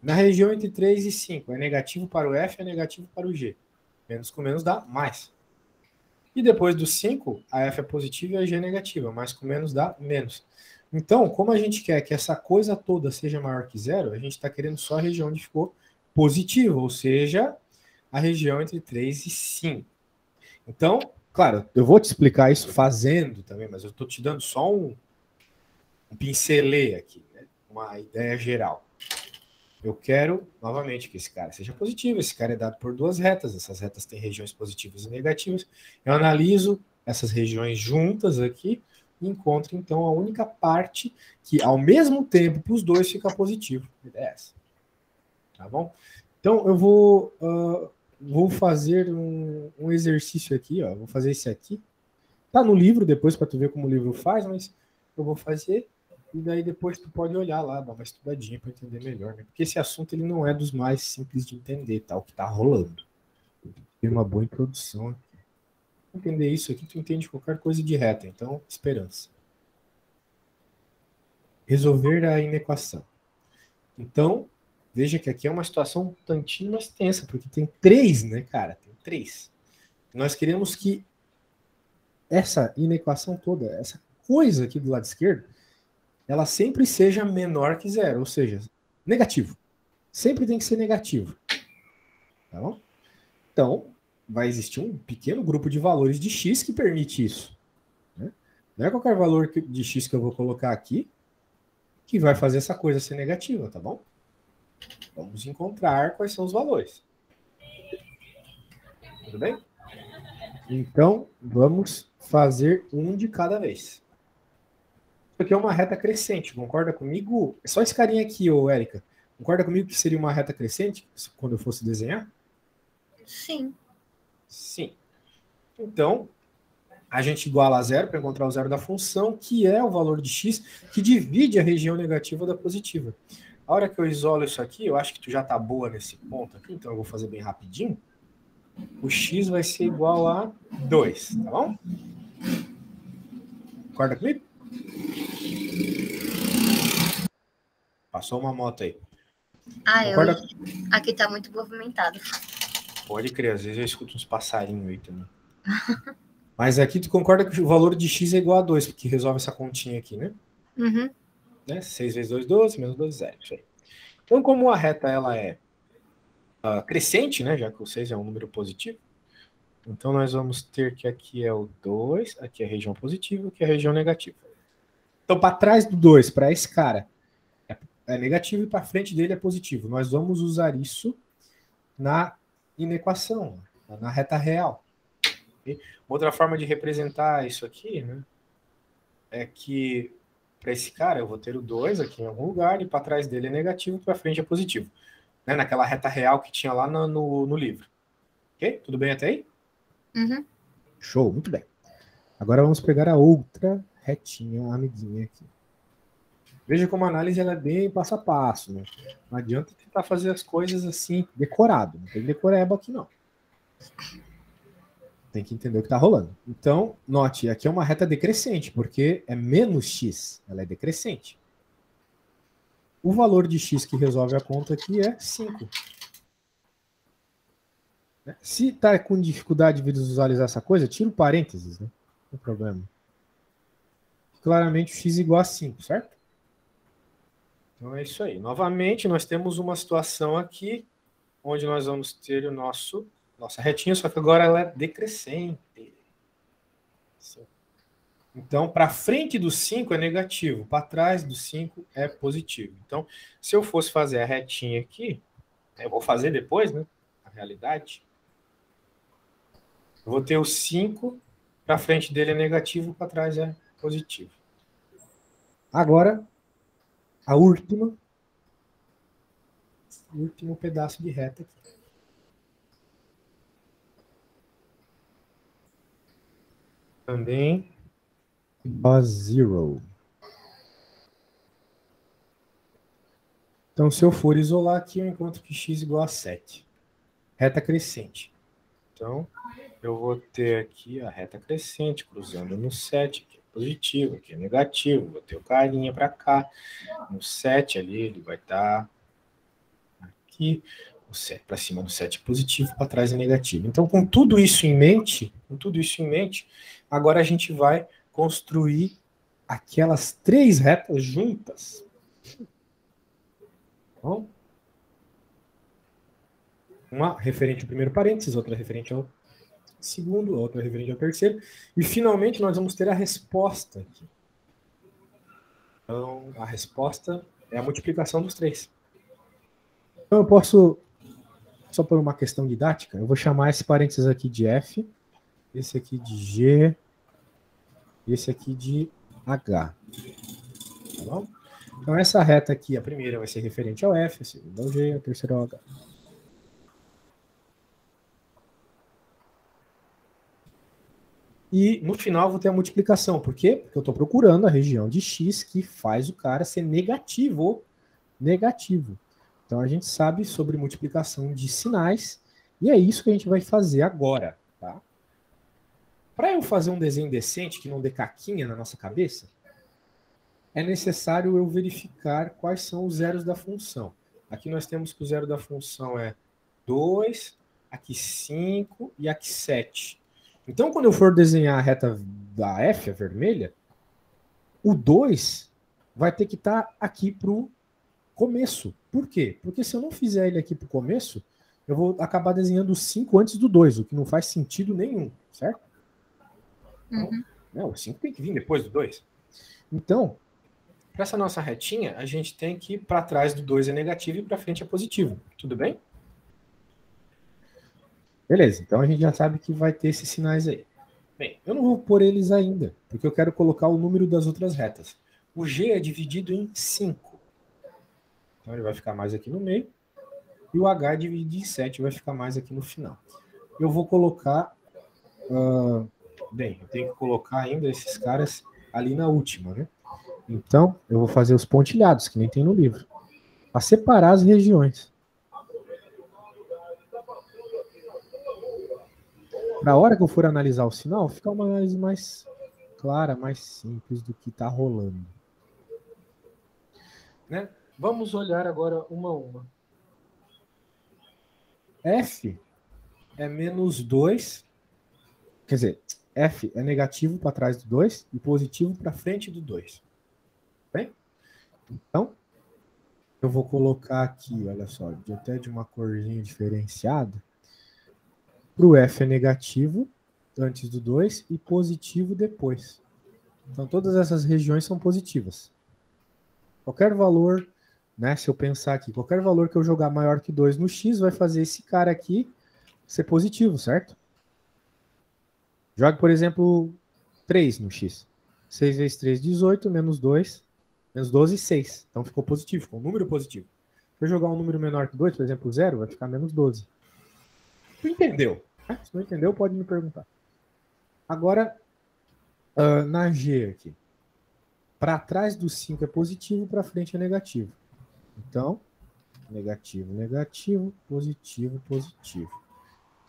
[SPEAKER 2] Na região entre 3 e 5, é negativo para o F, é negativo para o G. Menos com menos dá mais. E depois do 5, a F é positiva e a G é negativa. Mais com menos dá menos. Então, como a gente quer que essa coisa toda seja maior que 0, a gente está querendo só a região onde ficou positiva, ou seja, a região entre 3 e 5. Então, claro, eu vou te explicar isso fazendo também, mas eu estou te dando só um pincelê aqui, né? Uma ideia geral. Eu quero, novamente, que esse cara seja positivo. Esse cara é dado por duas retas. Essas retas têm regiões positivas e negativas. Eu analiso essas regiões juntas aqui e encontro, então, a única parte que, ao mesmo tempo, para os dois fica positivo. É essa. Tá bom? Então, eu vou fazer um exercício aqui. Ó. Vou fazer esse aqui. Tá no livro depois para tu ver como o livro faz, mas eu vou fazer... E daí depois tu pode olhar lá, dar uma estudadinha para entender melhor, né? Porque esse assunto ele não é dos mais simples de entender, tá? O que tá rolando. Tem uma boa introdução aqui. Entender isso aqui, tu entende qualquer coisa de reta. Então, esperança. Resolver a inequação. Então, veja que aqui é uma situação um tantinho mais tensa, porque tem 3, né, cara? Tem 3. Nós queremos que essa inequação toda, essa coisa aqui do lado esquerdo, ela sempre seja menor que 0, ou seja, negativo. Sempre tem que ser negativo. Tá bom? Então, vai existir um pequeno grupo de valores de x que permite isso. Né? Não é qualquer valor de x que eu vou colocar aqui que vai fazer essa coisa ser negativa, tá bom? Vamos encontrar quais são os valores. Tudo bem? Então, vamos fazer um de cada vez. Isso aqui é uma reta crescente, concorda comigo? É só esse carinha aqui, ô Érica. Concorda comigo que seria uma reta crescente quando eu fosse desenhar?
[SPEAKER 1] Sim.
[SPEAKER 2] Sim. Então, a gente iguala a 0 para encontrar o zero da função, que é o valor de x que divide a região negativa da positiva. A hora que eu isolo isso aqui, eu acho que tu já tá boa nesse ponto aqui, então eu vou fazer bem rapidinho. O x vai ser igual a 2, tá bom? Concorda comigo? Passou uma moto aí.
[SPEAKER 1] Aqui tá muito movimentado.
[SPEAKER 2] Pode crer, às vezes eu escuto uns passarinhos aí também. Mas aqui tu concorda que o valor de x é igual a 2, porque resolve essa continha aqui, né?
[SPEAKER 1] Uhum.
[SPEAKER 2] Né? 6 vezes 2, 12, menos 2, 0. Isso aí. Então, como a reta ela é crescente, né? Já que o 6 é um número positivo, então nós vamos ter que aqui é o 2, aqui é a região positiva, aqui é a região negativa. Então, para trás do 2, para esse cara, é negativo e para frente dele é positivo. Nós vamos usar isso na inequação, na reta real. Okay? Outra forma de representar isso aqui, né, é que para esse cara eu vou ter o 2 aqui em algum lugar e para trás dele é negativo, para frente é positivo. Né, naquela reta real que tinha lá no livro. Ok? Tudo bem até aí?
[SPEAKER 1] Uhum.
[SPEAKER 2] Show, muito bem. Agora vamos pegar a outra retinha, amiguinha aqui. Veja como a análise ela é bem passo a passo. Né? Não adianta tentar fazer as coisas assim, decorado. Não tem decoreba aqui, não. Tem que entender o que está rolando. Então, note, aqui é uma reta decrescente, porque é menos x, ela é decrescente. O valor de x que resolve a conta aqui é 5. Se está com dificuldade de visualizar essa coisa, tira o parênteses, né? Não tem problema. Claramente o x igual a 5, certo? Então é isso aí. Novamente, nós temos uma situação aqui onde nós vamos ter o nossa retinha, só que agora ela é decrescente. Então, para frente do 5 é negativo, para trás do 5 é positivo. Então, se eu fosse fazer a retinha aqui, eu vou fazer depois, né? Na realidade, eu vou ter o 5, para frente dele é negativo, para trás é positivo. Agora, o último pedaço de reta aqui. Também igual a 0. Então, se eu for isolar aqui, eu encontro que x igual a 7. Reta crescente. Então, eu vou ter aqui a reta crescente, cruzando no 7, aqui é positivo, aqui é negativo. Vou ter o carinha para cá. No 7 ali, ele vai estar aqui. O 7 para cima do 7 é positivo, para trás é negativo. Então, com tudo isso em mente, agora a gente vai construir aquelas 3 retas juntas. Bom? Uma referente ao primeiro parênteses, outra referente ao segundo, outra referente ao terceiro. E, finalmente, nós vamos ter a resposta aqui. Então, a resposta é a multiplicação dos 3. Então, eu posso, só por uma questão didática, eu vou chamar esse parênteses aqui de F, esse aqui de G, e esse aqui de H. Tá bom? Então, essa reta aqui, a primeira vai ser referente ao F, a segunda ao G, a terceira ao H. E no final vou ter a multiplicação. Por quê? Porque eu estou procurando a região de x que faz o cara ser negativo. Negativo. Então a gente sabe sobre multiplicação de sinais. E é isso que a gente vai fazer agora. Tá? Para eu fazer um desenho decente, que não dê caquinha na nossa cabeça, é necessário eu verificar quais são os zeros da função. Aqui nós temos que o zero da função é 2, aqui 5 e aqui 7. Então, quando eu for desenhar a reta da F, a vermelha, o 2 vai ter que estar aqui para o começo. Por quê? Porque se eu não fizer ele aqui para o começo, eu vou acabar desenhando o 5 antes do 2, o que não faz sentido nenhum, certo? Então, não, o 5 tem que vir depois do 2. Então, para essa nossa retinha, a gente tem que ir para trás do 2 é negativo e para frente é positivo. Tudo bem? Beleza, então a gente já sabe que vai ter esses sinais aí. Bem, eu não vou pôr eles ainda, porque eu quero colocar o número das outras retas. O G é dividido em 5. Então ele vai ficar mais aqui no meio. E o H é dividido em 7, vai ficar mais aqui no final. Eu vou colocar... bem, eu tenho que colocar ainda esses caras ali na última, né? Então, eu vou fazer os pontilhados, que nem tem no livro. Para separar as regiões. Para a hora que eu for analisar o sinal, fica uma análise mais clara, mais simples do que está rolando. Né? Vamos olhar agora uma a uma. F é menos 2. Quer dizer, F é negativo para trás do 2 e positivo para frente do 2. Bem? Então, eu vou colocar aqui, olha só, até de uma corzinha diferenciada. Para o F é negativo antes do 2 e positivo depois. Então, todas essas regiões são positivas. Qualquer valor, né, se eu pensar aqui, qualquer valor que eu jogar maior que 2 no x vai fazer esse cara aqui ser positivo, certo? Jogue, por exemplo, 3 no x. 6 vezes 3, 18, menos 2, menos 12, 6. Então ficou positivo, ficou um número positivo. Se eu jogar um número menor que 2, por exemplo, 0, vai ficar menos 12. Tu entendeu? Se não entendeu, pode me perguntar. Agora, na G aqui. Para trás do 5 é positivo, para frente é negativo. Então, negativo, negativo, positivo, positivo.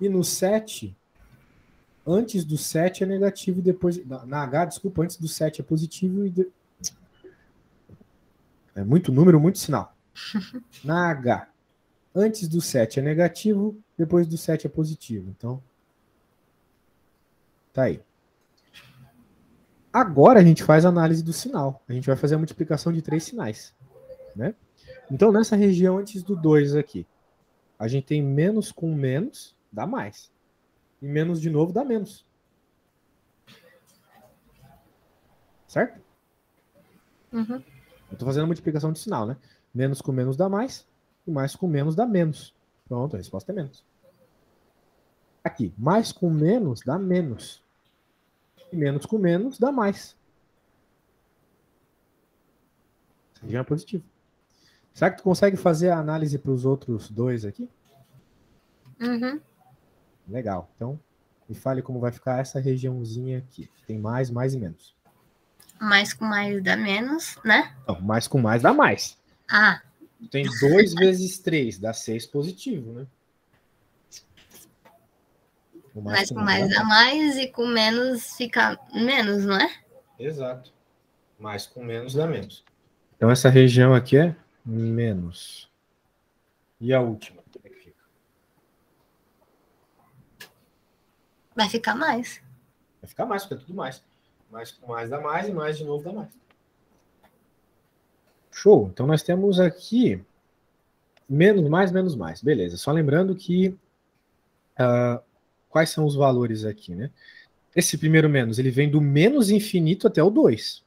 [SPEAKER 2] E no 7, antes do 7 é negativo e depois... Na H, desculpa, antes do 7 é positivo e... É muito número, muito sinal. Na H, antes do 7 é negativo, depois do 7 é positivo. Então, tá aí. Agora a gente faz a análise do sinal. A gente vai fazer a multiplicação de 3 sinais. Né? Então, nessa região antes do 2 aqui, a gente tem menos com menos, dá mais. E menos de novo dá menos. Certo?
[SPEAKER 1] Uhum.
[SPEAKER 2] Eu estou fazendo a multiplicação de sinal, né? Menos com menos dá mais, e mais com menos dá menos. Pronto, a resposta é menos. Aqui, mais com menos dá menos. E menos com menos dá mais. Essa região é positiva. Será que tu consegue fazer a análise para os outros dois aqui?
[SPEAKER 1] Uhum.
[SPEAKER 2] Legal. Então, me fale como vai ficar essa regiãozinha aqui. Tem mais, mais e menos.
[SPEAKER 1] Mais com mais dá menos, né?
[SPEAKER 2] Não, mais com mais dá mais.
[SPEAKER 1] Ah.
[SPEAKER 2] Tem 2 vezes 3, dá 6 positivo, né?
[SPEAKER 1] Mais com mais dá mais e com menos fica menos, não é?
[SPEAKER 2] Exato. Mais com menos dá menos. Então essa região aqui é menos. E a última, como é que fica?
[SPEAKER 1] Vai ficar mais.
[SPEAKER 2] Vai ficar mais, porque é tudo mais. Mais com mais dá mais e mais de novo dá mais. Show. Então nós temos aqui menos mais, menos mais. Beleza. Só lembrando que quais são os valores aqui, né? Esse primeiro menos, ele vem do menos infinito até o 2.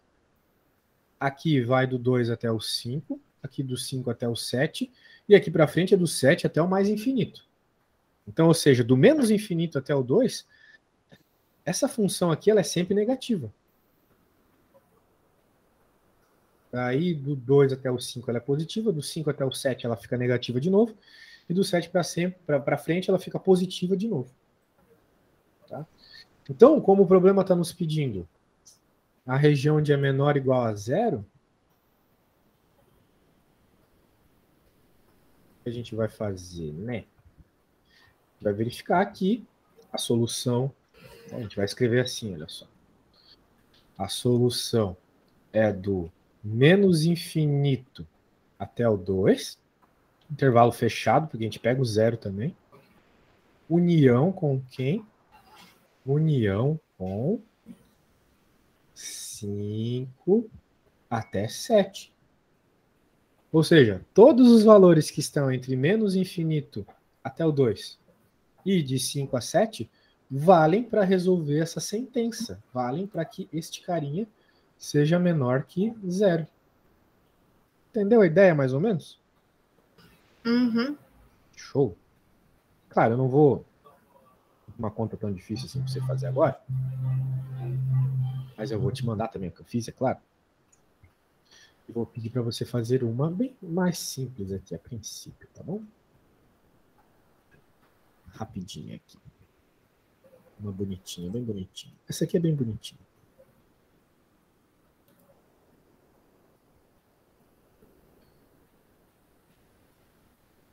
[SPEAKER 2] Aqui vai do 2 até o 5, aqui do 5 até o 7, e aqui para frente é do 7 até o mais infinito. Então, ou seja, do menos infinito até o 2, essa função aqui ela é sempre negativa. Aí do 2 até o 5 ela é positiva, do 5 até o 7 ela fica negativa de novo, e do 7 para frente ela fica positiva de novo. Tá? Então, como o problema está nos pedindo a região onde é menor ou igual a zero, o que a gente vai fazer, né? Vai verificar aqui a solução. A gente vai escrever assim, olha só. A solução é do menos infinito até o 2, intervalo fechado, porque a gente pega o zero também. União com quem? União com 5 até 7. Ou seja, todos os valores que estão entre menos infinito até o 2 e de 5 a 7 valem para resolver essa sentença, valem para que este carinha seja menor que zero. Entendeu a ideia, mais ou menos?
[SPEAKER 1] Uhum.
[SPEAKER 2] Show. Claro, eu não vou uma conta tão difícil assim para você fazer agora, mas eu vou te mandar também o que eu fiz, é claro. E vou pedir para você fazer uma bem mais simples aqui a princípio, tá bom? Rapidinho aqui. Uma bonitinha, bem bonitinha. Essa aqui é bem bonitinha.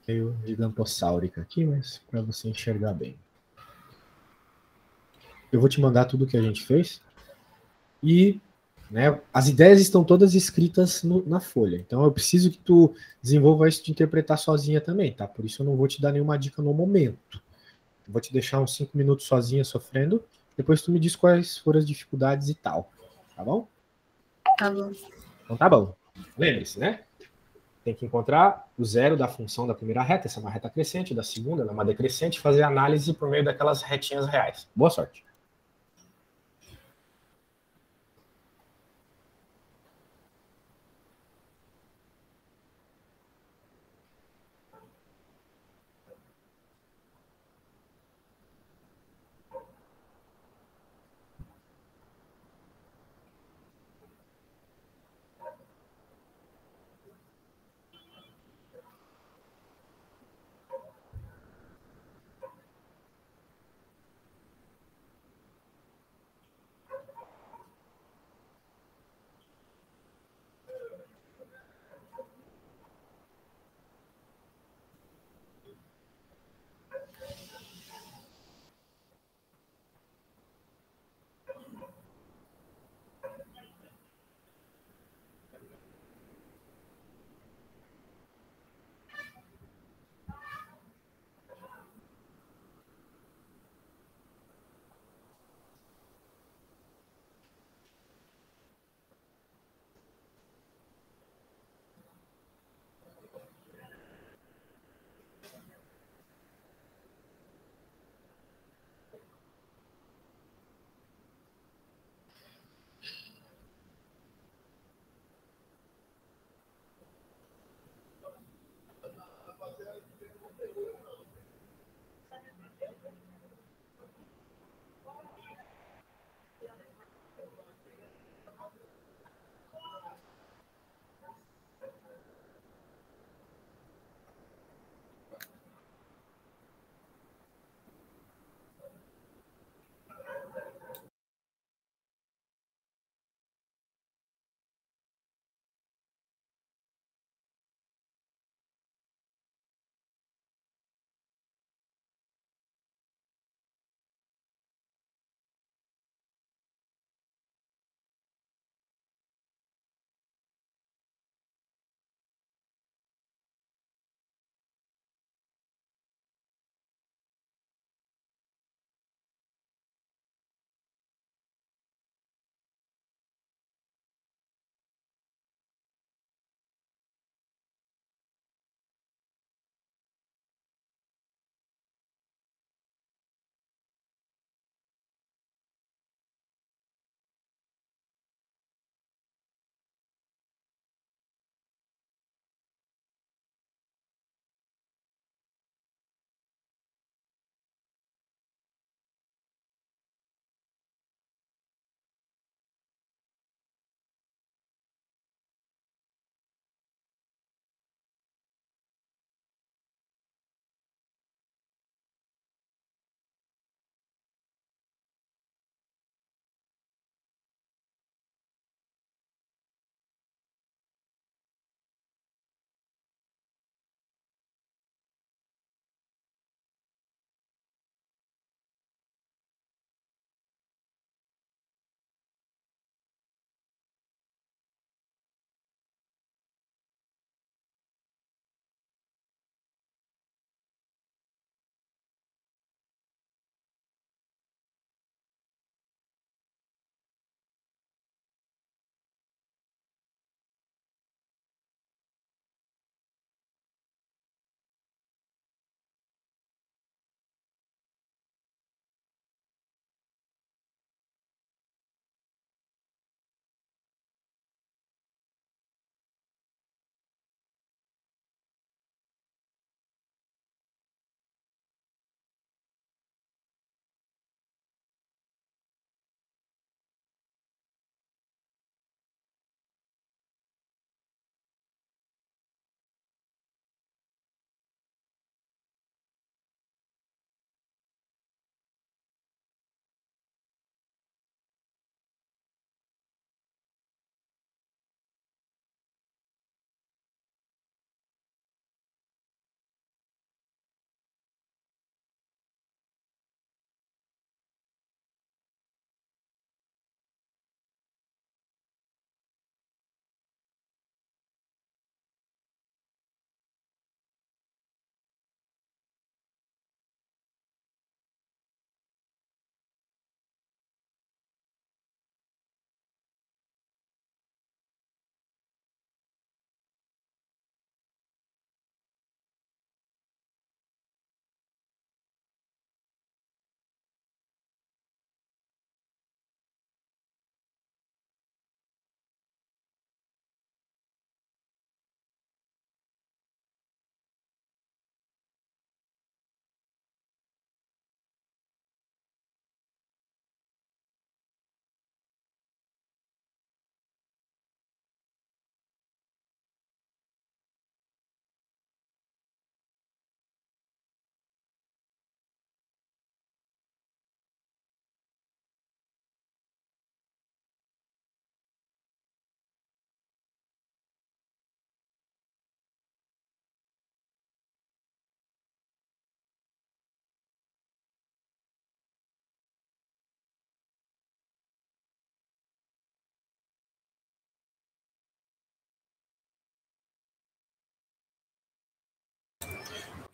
[SPEAKER 2] Meio gigantossáurica aqui, mas para você enxergar bem. Eu vou te mandar tudo que a gente fez e, né, as ideias estão todas escritas na folha. Então eu preciso que tu desenvolva isso de interpretar sozinha também, tá? Por isso eu não vou te dar nenhuma dica no momento. Eu vou te deixar uns 5 minutos sozinha sofrendo, depois tu me diz quais foram as dificuldades e tal, tá bom?
[SPEAKER 1] Tá bom.
[SPEAKER 2] Então tá bom. Lembre-se, né? Tem que encontrar o zero da função da primeira reta, essa é uma reta crescente, da segunda, ela é uma decrescente, fazer análise por meio daquelas retinhas reais. Boa sorte.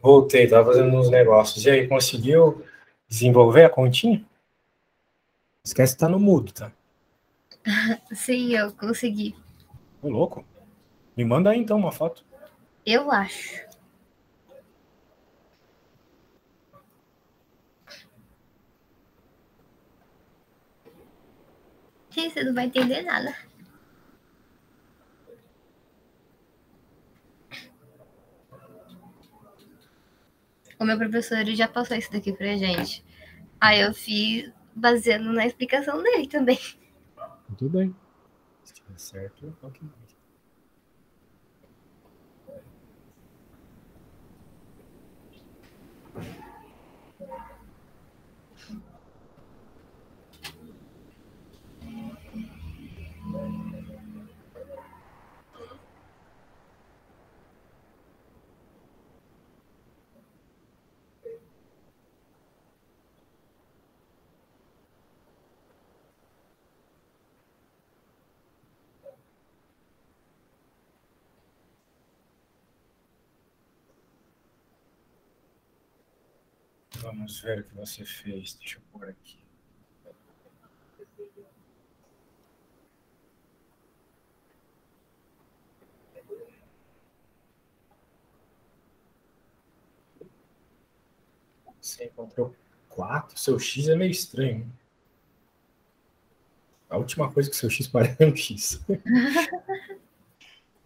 [SPEAKER 2] Voltei, tava fazendo uns negócios. E aí, conseguiu desenvolver a continha? Esquece que tá no mudo, tá?
[SPEAKER 1] Sim, eu consegui.
[SPEAKER 2] Ô, louco. Me manda aí, então, uma foto.
[SPEAKER 1] Eu acho. Sim, você não vai entender nada. O meu professor ele já passou isso daqui pra gente. Aí eu fiz baseando na explicação dele também.
[SPEAKER 2] Muito bem. Se tiver certo, ok. Vamos ver o que você fez. Deixa eu pôr aqui. Você encontrou 4? Seu X é meio estranho. A última coisa que seu X parece é um X.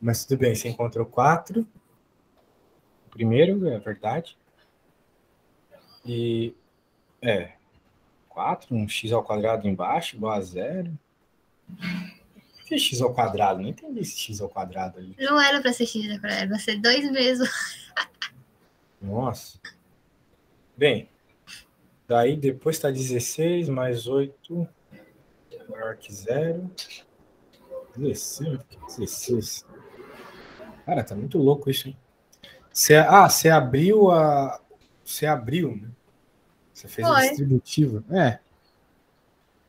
[SPEAKER 2] Mas tudo bem, você encontrou 4. Primeiro, é verdade. E 4, um x ao quadrado embaixo, igual a 0. Por que x ao quadrado? Não entendi esse x ao quadrado ali.
[SPEAKER 1] Não era pra ser x, era pra ser 2 mesmo.
[SPEAKER 2] Nossa. Bem, daí depois está 16 mais 8 maior que 0. 16. Cara, tá muito louco isso, hein? Você abriu a... Você abriu, né? Você fez a
[SPEAKER 1] Foi.
[SPEAKER 2] distributiva.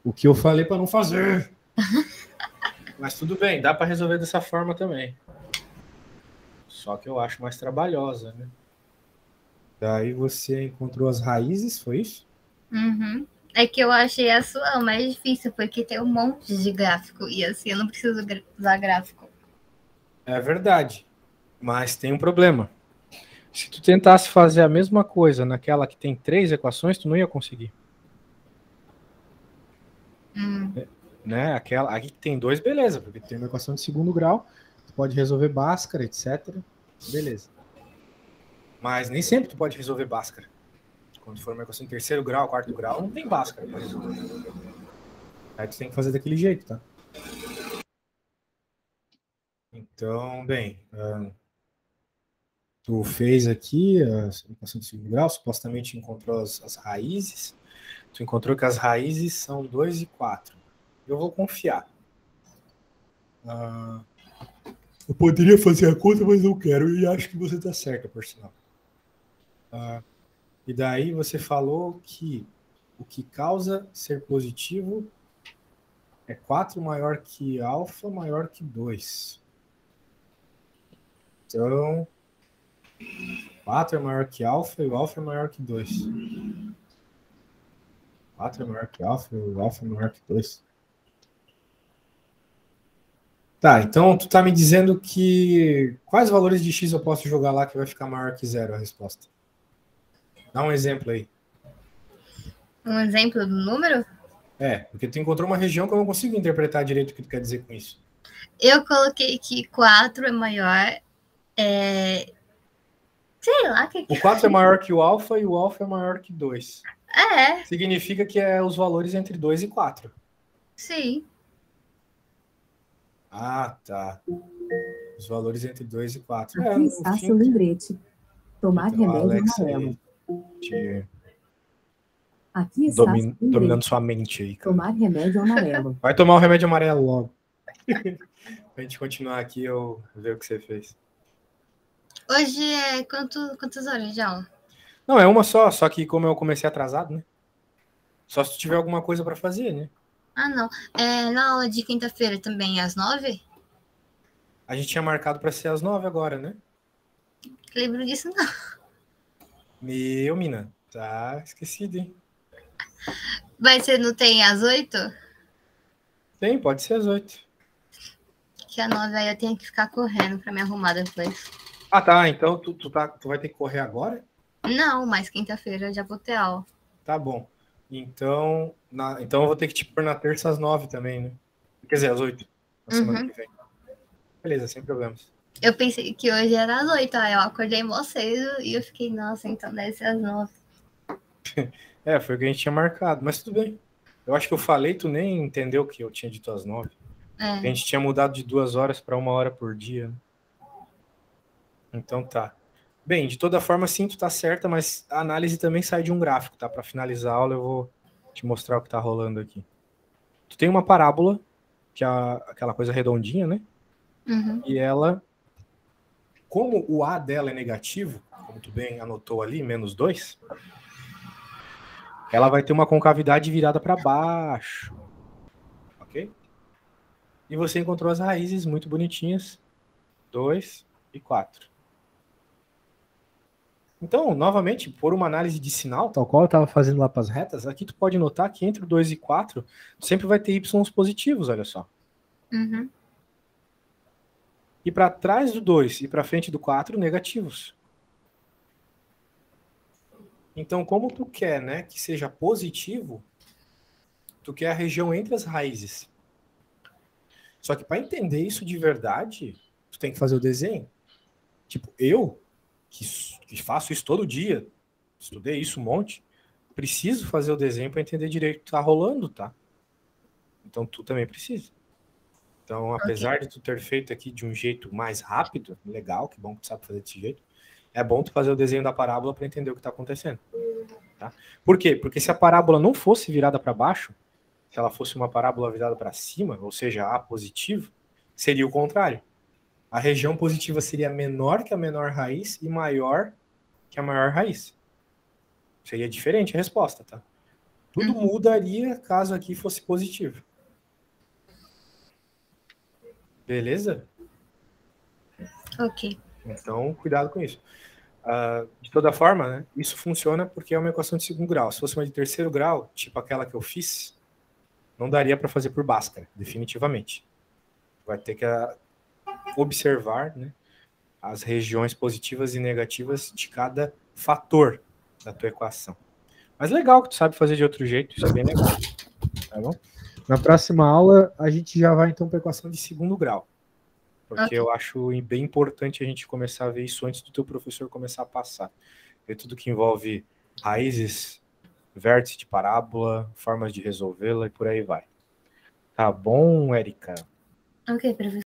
[SPEAKER 2] O que eu falei para não fazer. Mas tudo bem, dá para resolver dessa forma também. Só que eu acho mais trabalhosa, né? Daí você encontrou as raízes, foi isso?
[SPEAKER 1] Uhum. É que eu achei a sua mais difícil, porque tem um monte de gráfico. E assim, eu não preciso usar gráfico.
[SPEAKER 2] É verdade. Mas tem um problema. Se tu tentasse fazer a mesma coisa naquela que tem 3 equações, tu não ia conseguir. Né? Aquela, aqui que tem 2, beleza, porque tem uma equação de segundo grau, tu pode resolver Bhaskara, etc. Beleza. Mas nem sempre tu pode resolver Bhaskara. Quando for uma equação de terceiro grau, quarto grau, não tem Bhaskara para resolver. Aí tu tem que fazer daquele jeito, tá? Então, bem, tu fez aqui a equação de segundo grau, supostamente encontrou as raízes. Tu encontrou que as raízes são 2 e 4. Eu vou confiar. Eu poderia fazer a conta, mas não quero. E acho que você está certa, por sinal. E daí você falou que o que causa ser positivo é 4 maior que alfa maior que 2. Então, 4 é maior que alfa e o alfa é maior que 2. 4 é maior que alfa e o alfa é maior que 2. Tá, então tu tá me dizendo que quais valores de x eu posso jogar lá que vai ficar maior que 0 a resposta? Dá um exemplo aí.
[SPEAKER 1] Um exemplo do número?
[SPEAKER 2] Porque tu encontrou uma região que eu não consigo interpretar direito o que tu quer dizer com isso.
[SPEAKER 1] Eu coloquei que 4 é maior. Sei lá o que
[SPEAKER 2] O 4 é maior que o alfa e o alfa é maior que 2.
[SPEAKER 1] É,
[SPEAKER 2] Significa que é os valores entre 2 e 4.
[SPEAKER 1] sim.
[SPEAKER 2] Ah, tá. Os valores entre 2 e 4.
[SPEAKER 3] Aqui está seu lembrete. Tomar
[SPEAKER 2] então,
[SPEAKER 3] remédio
[SPEAKER 2] Alex
[SPEAKER 3] amarelo. Aqui está seu lembrete.
[SPEAKER 2] Dominando sua mente aí, cara.
[SPEAKER 3] Tomar remédio amarelo.
[SPEAKER 2] Vai tomar o remédio amarelo logo. Pra gente continuar aqui, eu ver o que você fez.
[SPEAKER 1] Hoje é quantas horas de aula?
[SPEAKER 2] Não, é uma só que como eu comecei atrasado, né? Só se tu tiver alguma coisa para fazer, né?
[SPEAKER 1] Ah, não. Na aula de quinta-feira também, às 9?
[SPEAKER 2] A gente tinha marcado para ser às 9 agora, né?
[SPEAKER 1] Lembro disso, não.
[SPEAKER 2] Meu, mina, tá esquecido, hein?
[SPEAKER 1] Mas você não tem às 8?
[SPEAKER 2] Tem, pode ser às 8.
[SPEAKER 1] Que a 9 aí eu tenho que ficar correndo pra me arrumar depois.
[SPEAKER 2] Ah, tá. Então tu vai ter que correr agora?
[SPEAKER 1] Não, mas quinta-feira eu já vou ter aula.
[SPEAKER 2] Tá bom. Então, então eu vou ter que te pôr na terça às 9 também, né? Quer dizer, às 8, na semana que vem. Beleza, sem problemas.
[SPEAKER 1] Eu pensei que hoje era às 8, aí eu acordei mó cedo e eu fiquei, nossa, então deve ser às 9.
[SPEAKER 2] Foi o que a gente tinha marcado, mas tudo bem. Eu acho que eu falei, tu nem entendeu que eu tinha dito às 9. A gente tinha mudado de 2 horas para 1 hora por dia. Então tá. Bem, de toda forma, sim, tu tá certa, mas a análise também sai de um gráfico, tá? Para finalizar a aula, eu vou te mostrar o que tá rolando aqui. Tu tem uma parábola, que é aquela coisa redondinha, né? E ela, como o A dela é negativo, como tu bem anotou ali, -2, ela vai ter uma concavidade virada para baixo. Ok? E você encontrou as raízes muito bonitinhas, 2 e 4. Então, novamente, por uma análise de sinal, tal qual eu estava fazendo lá para as retas, aqui tu pode notar que entre o 2 e 4 sempre vai ter y positivos, olha só. E para trás do 2 e para frente do 4, negativos. Então, como tu quer, né, que seja positivo, tu quer a região entre as raízes. Só que para entender isso de verdade, tu tem que fazer o desenho. Tipo, eu, que faço isso todo dia, estudei isso um monte, preciso fazer o desenho para entender direito o que tá rolando, tá? Então tu também precisa. Então, apesar de tu ter feito aqui de um jeito mais rápido, legal, que bom que tu sabe fazer desse jeito, é bom tu fazer o desenho da parábola para entender o que está acontecendo. Tá? Por quê? Porque se a parábola não fosse virada para baixo, se ela fosse uma parábola virada para cima, ou seja, A positivo, seria o contrário. A região positiva seria menor que a menor raiz e maior que a maior raiz. Seria diferente a resposta, tá? Tudo mudaria caso aqui fosse positivo. Beleza?
[SPEAKER 1] Ok.
[SPEAKER 2] Então, cuidado com isso. De toda forma, né, isso funciona porque é uma equação de segundo grau. Se fosse uma de terceiro grau, tipo aquela que eu fiz, não daria para fazer por Bhaskara, definitivamente. Vai ter que observar, né, as regiões positivas e negativas de cada fator da tua equação. Mas legal que tu sabe fazer de outro jeito, isso é bem legal. Tá bom? Na próxima aula, a gente já vai então para a equação de segundo grau. Porque eu acho bem importante a gente começar a ver isso antes do teu professor começar a passar. Ver tudo que envolve raízes, vértice de parábola, formas de resolvê-la e por aí vai. Tá bom, Érica?
[SPEAKER 1] Ok, professor.